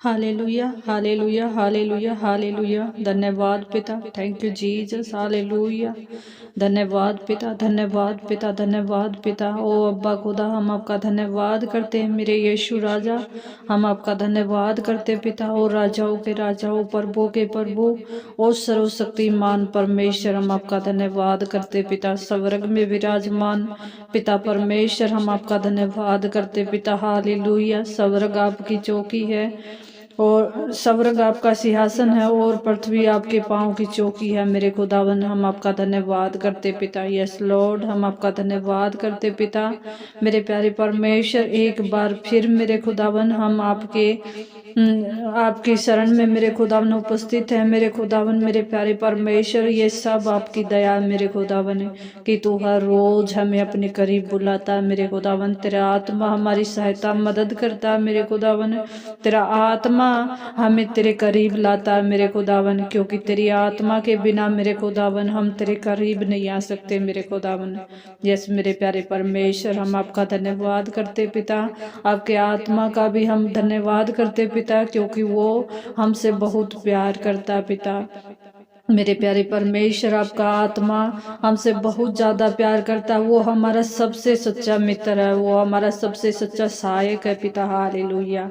Hallelujah hallelujah hallelujah hallelujah. धन्यवाद पिता, thank you Jesus. Hallelujah. धन्यवाद पिता, धन्यवाद पिता, धन्यवाद पिता। ओ अब्बा खुदा, हम आपका धन्यवाद करते हैं मेरे यीशु राजा। हम आपका धन्यवाद करते पिता। ओ राजाओं के राजाओं, प्रभु के प्रभु, ओ सर्वशक्तिमान परमेश्वर, हम आपका धन्यवाद करते पिता। स्वर्ग में विराजमान पिता परमेश्वर, हम आपका धन्यवाद करते पिता। हालेलुया। स्वर्ग आपकी चौकी है और स्वर्ग आपका सिंहासन है और पृथ्वी आपके पाँव की चौकी है मेरे खुदावन। हम आपका धन्यवाद करते पिता। यस लॉर्ड, हम आपका धन्यवाद करते पिता। मेरे प्यारे परमेश्वर, एक बार फिर मेरे खुदावन हम आपकी शरण में मेरे खुदावन उपस्थित है मेरे खुदावन। मेरे प्यारे परमेश्वर, ये सब आपकी दया मेरे खुदावन है कि तू हर रोज हमें अपने करीब बुलाता है मेरे खुदावन। तेरा आत्मा हमारी सहायता मदद करता है मेरे खुदावन। तेरा आत्मा हमें तेरे करीब लाता है मेरे खुदावन, क्योंकि तेरी आत्मा के बिना मेरे खुदावन हम तेरे करीब नहीं आ सकते मेरे खुदावन। यस मेरे प्यारे परमेश्वर, हम आपका धन्यवाद करते पिता। आपके आत्मा का भी हम धन्यवाद करते पिता, क्योंकि वो हमसे बहुत प्यार करता पिता। मेरे प्यारे परमेश्वर, आपका आत्मा हमसे बहुत ज़्यादा प्यार करता है। वो हमारा सबसे सच्चा मित्र है, वो हमारा सबसे सच्चा सहायक है पिता। हालेलुया।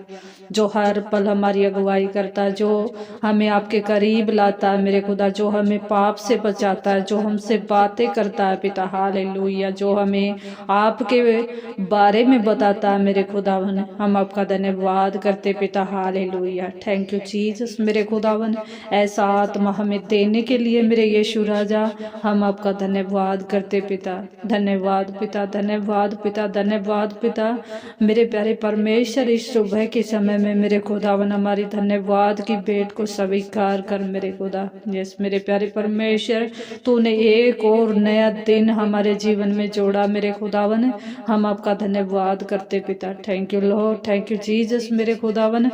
जो हर पल हमारी अगुवाई करता है, जो हमें आपके करीब लाता है मेरे खुदा, जो हमें पाप से बचाता है, जो हमसे बातें करता है पिता। हालेलुया। जो हमें आपके बारे में बताता है मेरे खुदावन। हम आपका धन्यवाद करते पिता। हालेलुया। थैंक यू जीसस मेरे खुदावन। ऐसा आत्मा हमें देने के लिए मेरे यीशु राजा, हम आपका धन्यवाद करते पिता। धन्यवाद पिता, धन्यवाद पिता, धन्यवाद पिता। मेरे प्यारे परमेश्वर, इस सुबह के समय में मेरे खुदावन हमारी धन्यवाद की भेंट को स्वीकार कर मेरे खुदा। यस मेरे प्यारे परमेश्वर, तूने एक और नया दिन हमारे जीवन में जोड़ा मेरे खुदावन। हम आपका धन्यवाद करते पिता। Thank you Lord, thank you Jesus मेरे खुदावन।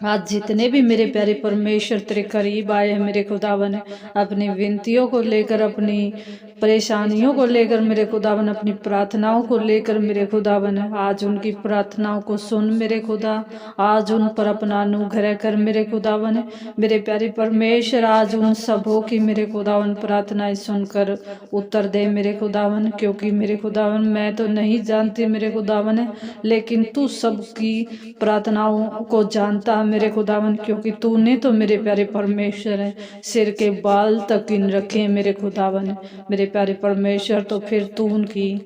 आज जितने भी मेरे प्यारे परमेश्वर तेरे करीब आए हैं मेरे खुदावन, अपनी विनतियों को लेकर, अपनी परेशानियों को लेकर मेरे खुदावन, अपनी प्रार्थनाओं को लेकर मेरे खुदावन, आज उनकी प्रार्थनाओं को सुन मेरे खुदा। आज उन पर अपना अनुग्रह कर मेरे खुदावन। मेरे प्यारे परमेश्वर, आज उन सबों की मेरे खुदावन प्रार्थनाएं सुनकर उत्तर दे मेरे खुदावन, क्योंकि मेरे खुदावन मैं तो नहीं जानती मेरे खुदावन, लेकिन तू सबकी प्रार्थनाओं को जानता है मेरे खुदावन, क्योंकि तूने तो मेरे प्यारे परमेश्वर है सिर के बाल तक गिन रखे मेरे खुदावन। मेरे प्यारे परमेश्वर, तो फिर तू उनकी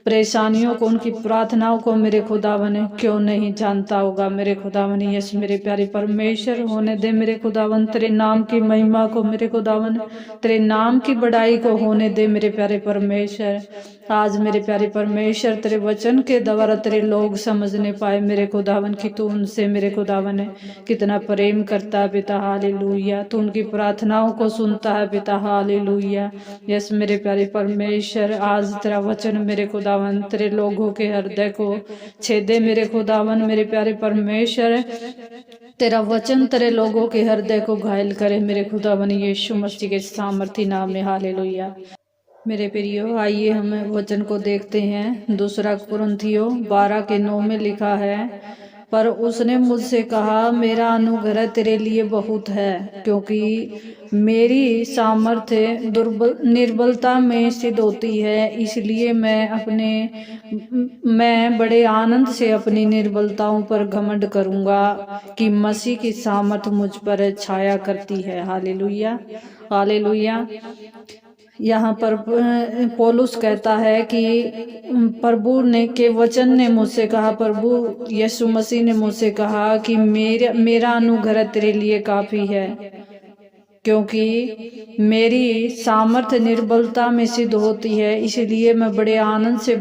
परेशानियों को, उनकी प्रार्थनाओं को मेरे खुदावन क्यों नहीं जानता होगा मेरे खुदावन। यस मेरे प्यारे परमेश्वर, होने दे मेरे खुदावन तेरे नाम की महिमा को मेरे खुदावन, तेरे नाम की बड़ाई को होने दे मेरे प्यारे परमेश्वर। आज मेरे प्यारे परमेश्वर, तेरे वचन के द्वारा तेरे लोग समझने पाए मेरे खुदावन कि तू उनसे मेरे खुदावन कितना प्रेम करता है पिता। हालेलुया। तू उनकी प्रार्थनाओं को सुनता है पिता। हालेलुया। यस मेरे प्यारे परमेश्वर, आज तेरा वचन मेरे खुदावन तेरे लोगों के हृदय को छेदे मेरे खुदावन। मेरे प्यारे परमेश्वर, तेरा वचन तेरे लोगों के हृदय को घायल करे मेरे खुदावन, यीशु मसीह के सामर्थी नाम में। हालेलुया। मेरे प्रियो, आइए हम वचन को देखते हैं। दूसरा कुरिन्थियों 12:9 में लिखा है, पर उसने मुझसे कहा, मेरा अनुग्रह तेरे लिए बहुत है, क्योंकि मेरी सामर्थ्य निर्बलता में सिद्ध होती है। इसलिए मैं बड़े आनंद से अपनी निर्बलताओं पर घमंड करूंगा कि मसीह की सामर्थ्य मुझ पर छाया करती है। हालेलुया। हालेलुया। यहाँ पर पौलुस कहता है कि प्रभु ने के वचन ने मुझसे कहा, प्रभु यीशु मसीह ने मुझसे कहा कि मेरा अनुग्रह तेरे लिए काफ़ी है, क्योंकि मेरी सामर्थ्य निर्बलता में सिद्ध होती है। इसलिए मैं बड़े आनंद से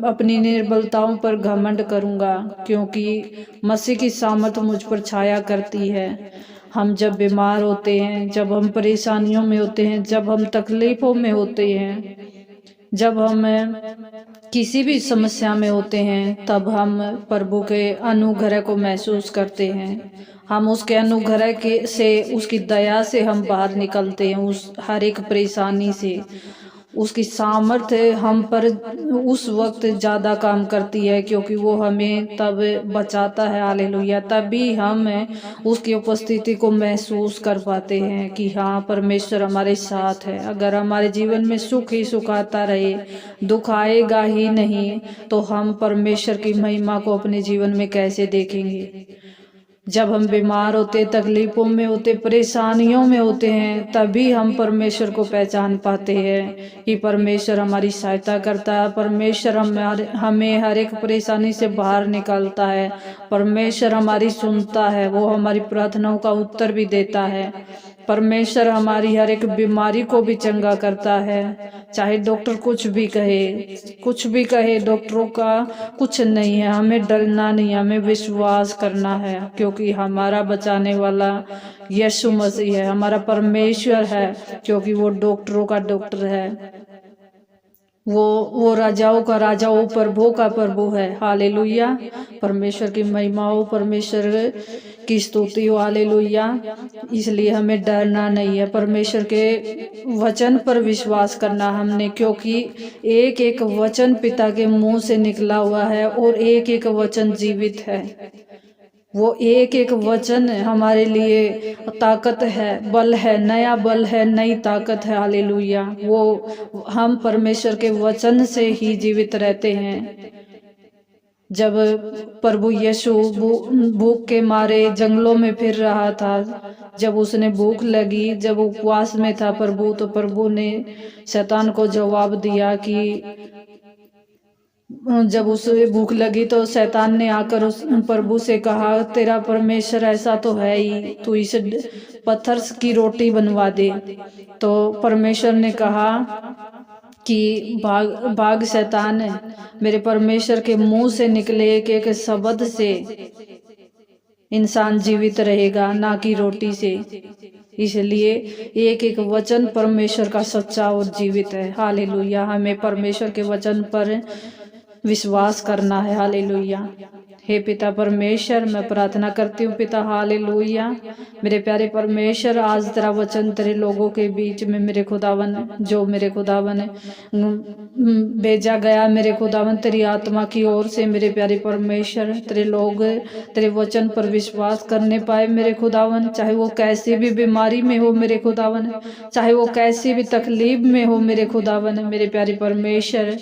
अपनी निर्बलताओं पर घमंड करूँगा, क्योंकि मसीह की सामर्थ्य मुझ पर छाया करती है। हम जब बीमार होते हैं, जब हम परेशानियों में होते हैं, जब हम तकलीफ़ों में होते हैं, जब हम किसी भी समस्या में होते हैं, तब हम प्रभु के अनुग्रह को महसूस करते हैं। हम उसके अनुग्रह से, उसकी दया से हम बाहर निकलते हैं, उस हर एक परेशानी से। उसकी सामर्थ्य हम पर उस वक्त ज़्यादा काम करती है, क्योंकि वो हमें तब बचाता है। हालेलुया। तभी हम उसकी उपस्थिति को महसूस कर पाते हैं कि हाँ, परमेश्वर हमारे साथ है। अगर हमारे जीवन में सुख ही सुख आता रहे, दुख आएगा ही नहीं, तो हम परमेश्वर की महिमा को अपने जीवन में कैसे देखेंगे। जब हम बीमार होते, तकलीफों में होते, परेशानियों में होते हैं, तभी हम परमेश्वर को पहचान पाते हैं कि परमेश्वर हमारी सहायता करता है। परमेश्वर हमें हर एक परेशानी से बाहर निकालता है। परमेश्वर हमारी सुनता है, वो हमारी प्रार्थनाओं का उत्तर भी देता है। परमेश्वर हमारी हर एक बीमारी को भी चंगा करता है। चाहे डॉक्टर कुछ भी कहे, डॉक्टरों का कुछ नहीं है। हमें डरना नहीं, हमें विश्वास करना है, क्योंकि हमारा बचाने वाला यीशु मसीह है, हमारा परमेश्वर है, क्योंकि वो डॉक्टरों का डॉक्टर है। वो राजाओं का राजा हो, प्रभु का प्रभु है। हालेलुया। परमेश्वर की महिमा हो, परमेश्वर की स्तुति हो। हालेलुया। इसलिए हमें डरना नहीं है, परमेश्वर के वचन पर विश्वास करना हमने, क्योंकि एक एक वचन पिता के मुंह से निकला हुआ है और एक एक वचन जीवित है। वो एक एक वचन हमारे लिए ताकत है, बल है, नया बल है, नई ताकत है। हालेलुया। वो हम परमेश्वर के वचन से ही जीवित रहते हैं। जब प्रभु यीशु भूख के मारे जंगलों में फिर रहा था, जब उसने भूख लगी, जब उपवास में था प्रभु, तो प्रभु ने शैतान को जवाब दिया कि जब उसे भूख लगी तो शैतान ने आकर उस प्रभु से कहा, तेरा परमेश्वर ऐसा तो है ही, तू इस पत्थर की रोटी बनवा दे। तो परमेश्वर ने कहा कि भाग शैतान, मेरे परमेश्वर के मुंह से निकले एक एक शब्द से इंसान जीवित रहेगा, ना कि रोटी से। इसलिए एक एक वचन परमेश्वर का सच्चा और जीवित है। हालेलुया। हमें परमेश्वर के वचन पर विश्वास करना है। हालेलुया। हे पिता परमेश्वर, मैं प्रार्थना करती हूँ पिता, हालेलुया, मेरे प्यारे परमेश्वर, आज तेरा वचन तेरे लोगों के बीच में मेरे खुदावन, जो मेरे खुदावन भेजा गया मेरे खुदावन तेरी आत्मा की ओर से, मेरे प्यारे परमेश्वर, तेरे लोग तेरे वचन पर विश्वास करने पाए मेरे खुदावन, चाहे वो कैसी भी बीमारी में हो मेरे खुदावन, चाहे वो कैसी भी तकलीफ में हो मेरे खुदावन, मेरे प्यारे परमेश्वर,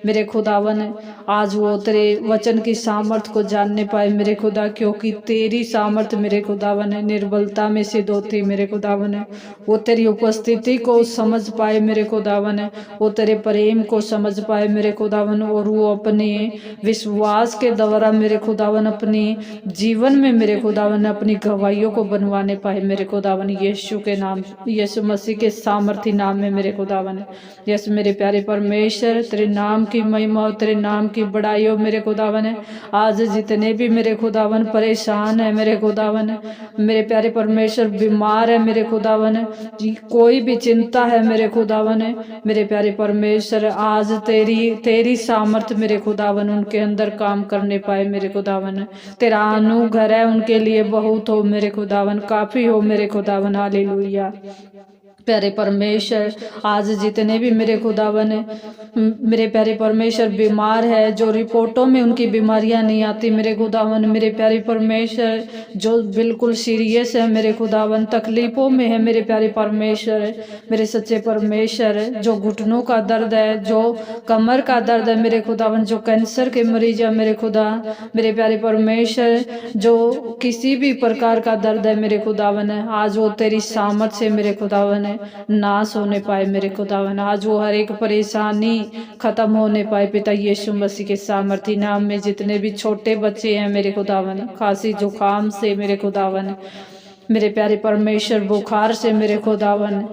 मेरे खुदावन, आज वो तेरे वचन की सामर्थ को जानने पाए मेरे खुदा, क्योंकि तेरी सामर्थ मेरे खुदावन है निर्बलता में सिद्ध होती मेरे खुदावन है। वो तेरी उपस्थिति को समझ पाए मेरे खुदावन है, वो तेरे प्रेम को समझ पाए मेरे खुदावन, और वो अपने विश्वास के द्वारा मेरे खुदावन अपनी जीवन में मेरे खुदावन अपनी गवाहियों को बनवाने पाए मेरे खुदावन, यीशु के नाम, यीशु मसीह के सामर्थी नाम में मेरे खुदावन। यस मेरे प्यारे परमेश्वर, तेरे नाम की महिमा और तेरे नाम की बड़ाई हो मेरे खुदावन है। आज जितने भी मेरे खुदावन परेशान है मेरे खुदावन, मेरे प्यारे परमेश्वर बीमार है मेरे खुदावन, कोई भी चिंता है मेरे खुदावन है, मेरे प्यारे परमेश्वर, आज तेरी सामर्थ मेरे खुदावन उनके अंदर काम करने पाए मेरे खुदावन, तेरा अनुग्रह है उनके लिए बहुत हो मेरे खुदावन, काफी हो मेरे खुदावन। हालेलुया। प्यारे परमेश्वर, आज जितने भी मेरे खुदावन मेरे प्यारे परमेश्वर बीमार है, जो रिपोर्टों में उनकी बीमारियां नहीं आती मेरे खुदावन, मेरे प्यारे परमेश्वर, जो बिल्कुल सीरियस है मेरे खुदावन, तकलीफों में है मेरे प्यारे परमेश्वर, मेरे सच्चे परमेश्वर, जो घुटनों का दर्द है, जो कमर का दर्द है मेरे खुदावन, जो कैंसर के मरीज है मेरे खुदा, मेरे प्यारे परमेश्वर, जो किसी भी प्रकार का दर्द है मेरे खुदावन, आज वो तेरी सामर्थ से मेरे खुदावन नाश होने पाए मेरे खुदावन, आज वो हर एक परेशानी खत्म होने पाए पिता यीशु मसीह के सामर्थी नाम में। जितने भी छोटे बच्चे हैं मेरे खुदावन, खांसी जुकाम से मेरे खुदावन, मेरे प्यारे परमेश्वर, बुखार से मेरे खुदावन,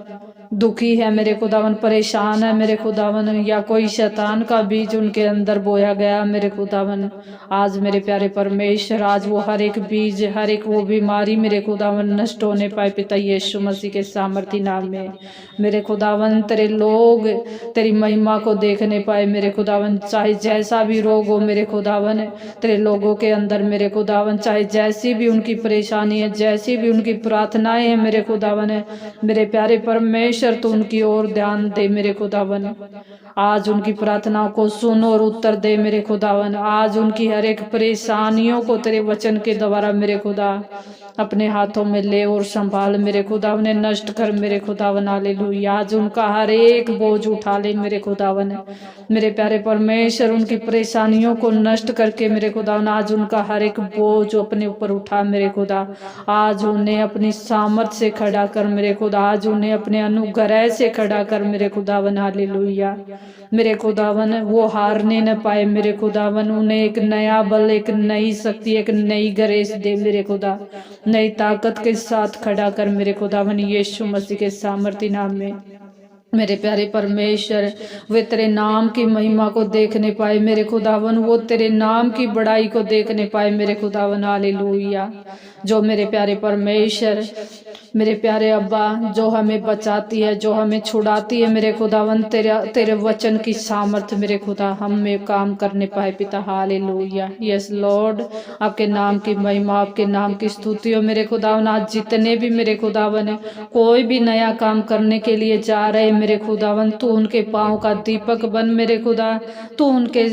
दुखी है मेरे खुदावन, परेशान है मेरे खुदावन, या कोई शैतान का बीज उनके अंदर बोया गया मेरे खुदावन, आज मेरे प्यारे परमेश्वर, आज वो हर एक बीज, हर एक वो बीमारी मेरे खुदावन नष्ट होने पाए पिता यीशु मसीह के सामर्थी नाम में। मेरे खुदावन, तेरे लोग तेरी महिमा को देखने पाए मेरे खुदावन, चाहे जैसा भी रोग हो मेरे खुदावन तेरे लोगों के अंदर मेरे खुदावन, चाहे जैसी भी उनकी परेशानी है, जैसी भी उनकी प्रार्थनाएं हैं मेरे खुदावन, मेरे प्यारे परमेश्वर, परमेश्वर तू उनकी ओर ध्यान दे मेरे खुदावन। आज उनकी प्रार्थनाओं को सुन और उत्तर दे मेरे खुदावन। आज उनकी हर एक परेशानियों को तेरे वचन के द्वारा मेरे खुदा अपने हाथों में ले और संभाल मेरे खुदावन, नष्ट कर मेरे खुदावन। हालेलुया। आज उनका हर एक बोझ उठा ले मेरे खुदावन। मेरे प्यारे परमेश्वर उनकी परेशानियों को नष्ट करके मेरे खुदावन आज उनका हर एक बोझ अपने ऊपर उठा मेरे खुदा। आज उन्हें अपनी सामर्थ से खड़ा कर मेरे खुदा। आज उन्हें अपने अनुग्रह से खड़ा कर मेरे खुदावन। हालेलुया। मेरे खुदावन वो हारने न पाए मेरे खुदावन। उन्हें एक नया बल, एक नई शक्ति, एक नई ग्रेस दे मेरे खुदा। नई ताकत के साथ खड़ा कर मेरे खुदावन, यीशु मसीह के सामर्थी नाम में। मेरे प्यारे परमेश्वर वे तेरे नाम की महिमा को देखने पाए मेरे खुदावन। वो तेरे नाम की बड़ाई को देखने पाए मेरे खुदावन। हालेलुया। जो मेरे प्यारे परमेश्वर, मेरे प्यारे अब्बा, जो हमें बचाती है, जो हमें छुड़ाती है मेरे खुदावन, तेरे वचन की सामर्थ मेरे खुदा हम में काम करने पाए पिता। हालेलुया। यस लॉर्ड, आपके नाम की महिमा, आपके नाम की स्तुति हो मेरे खुदावन। आज जितने भी मेरे खुदावन है कोई भी नया काम करने के लिए जा रहे मेरे खुदावन, तू उनके पाँव का दीपक बन मेरे खुदा। तू उनके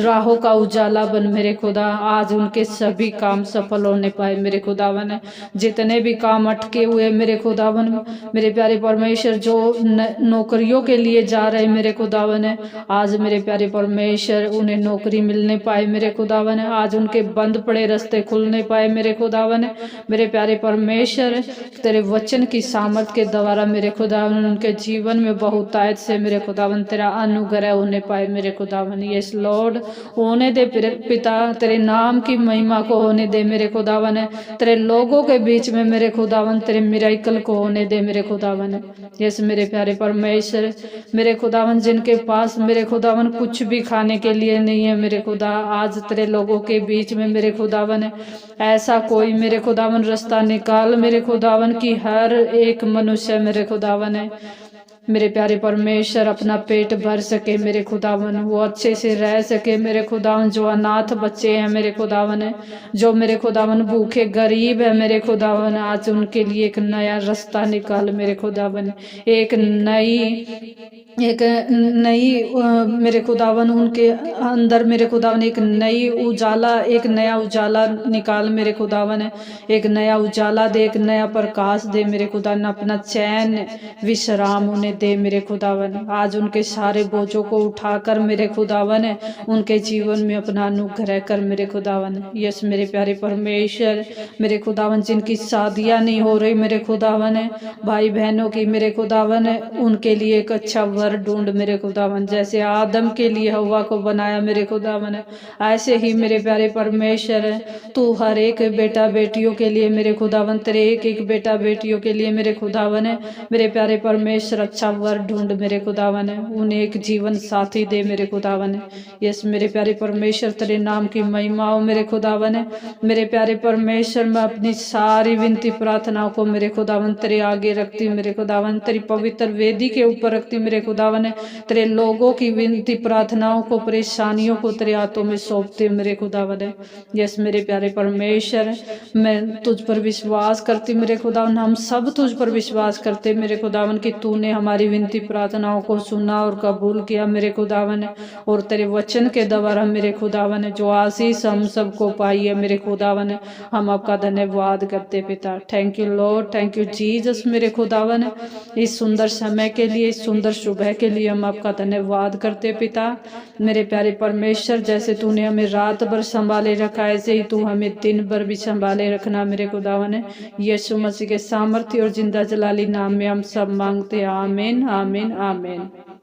राहों का उजाला बन मेरे खुदा। आज उनके सभी काम सफल होने पाए मेरे खुदावन। जितने भी काम अटके हुए मेरे खुदावन, मेरे प्यारे परमेश्वर जो नौकरियों के लिए जा रहे मेरे खुदावन है, आज मेरे प्यारे परमेश्वर उन्हें नौकरी मिलने पाए मेरे खुदावन है। आज उनके बंद पड़े रास्ते खुलने पाए मेरे खुदावन है। मेरे प्यारे परमेश्वर तेरे वचन की सामर्थ के द्वारा मेरे खुदावन उनके जीवन में बहुतायत से मेरे खुदावन तेरा अनुग्रह होने पाए मेरे खुदावन। यस लॉर्ड, होने दे पिता, तेरे नाम की महिमा को होने दे मेरे खुदावन है। तेरे लोगों के बीच में मेरे खुदावन तेरे मिराकल को होने दे मेरे खुदावन। यस मेरे प्यारे परमेश्वर, मेरे खुदावन जिनके पास मेरे खुदावन कुछ भी खाने के लिए नहीं है मेरे खुदा, आज तेरे लोगों के बीच में मेरे खुदावन ऐसा कोई मेरे खुदावन रास्ता निकाल मेरे खुदावन की हर एक मनुष्य मेरे खुदावन है मेरे प्यारे परमेश्वर अपना पेट भर सके मेरे खुदावन, वो अच्छे से रह सके मेरे खुदावन। जो अनाथ बच्चे हैं मेरे खुदावन, जो मेरे खुदावन भूखे गरीब है मेरे खुदावन, आज उनके लिए एक नया रास्ता निकाल मेरे खुदावन। एक नई मेरे खुदावन उनके अंदर मेरे खुदावन एक नया उजाला निकाल मेरे खुदावन। एक नया उजाला दे, एक नया प्रकाश दे मेरे खुदावन। अपना चैन विश्राम उन्हें दे मेरे खुदावन। आज उनके सारे बोझों को उठाकर मेरे खुदावन उनके जीवन में अपना अनुग्रह कर मेरे खुदावन। यस मेरे प्यारे परमेश्वर, मेरे खुदावन जिनकी शादियां नहीं हो रही मेरे खुदावन, भाई बहनों की मेरे खुदावन, उनके लिए एक अच्छा वर ढूंढ मेरे खुदावन। जैसे आदम के लिए हव्वा को बनाया मेरे खुदावन, ऐसे ही मेरे प्यारे परमेश्वर तू हर एक बेटा बेटियों के लिए मेरे खुदावन, तेरे एक एक बेटा बेटियों के लिए मेरे खुदावन मेरे प्यारे परमेश्वर अच्छा वर ढूंढ मेरे खुदावन, उन्हें एक जीवन साथी दे मेरे खुदावन। यस मेरे प्यारे परमेश्वर तेरे नाम की महिमा हो मेरे खुदावन। मेरे प्यारे परमेश्वर मैं अपनी सारी विनती प्रार्थनाओं को मेरे खुदावन तेरे आगे रखती हूँ मेरे खुदावन, तेरी पवित्र वेदी के ऊपर रखती हूँ मेरे खुदावन। तेरे लोगों की विनती प्रार्थनाओं को, परेशानियों को तेरे हाथों में सौंपती हूँ मेरे खुदावन। यस मेरे प्यारे परमेश्वर मैं तुझ पर विश्वास करती मेरे खुदावन, हम सब तुझ पर विश्वास करते मेरे खुदावन कि तूने हमारी विनती प्रार्थनाओं को सुना और कबूल किया मेरे खुदावन। और तेरे वचन के द्वारा मेरे खुदावन जो आशीष हम सबको पाई है मेरे खुदावन, हम आपका धन्यवाद करते पिता। Thank you Lord, thank you Jesus मेरे खुदावन। इस सुंदर समय के लिए, इस सुंदर सुबह के लिए हम आपका धन्यवाद करते पिता। मेरे प्यारे परमेश्वर जैसे तूने हमें रात भर संभाले रखा, ऐसे ही तू हमें दिन भर भी संभाले रखना मेरे खुदावन। यीशु मसीह के सामर्थ्य और जिंदा जलाली नाम में हम सब मांगते हैं। आमीन आमीन आमीन।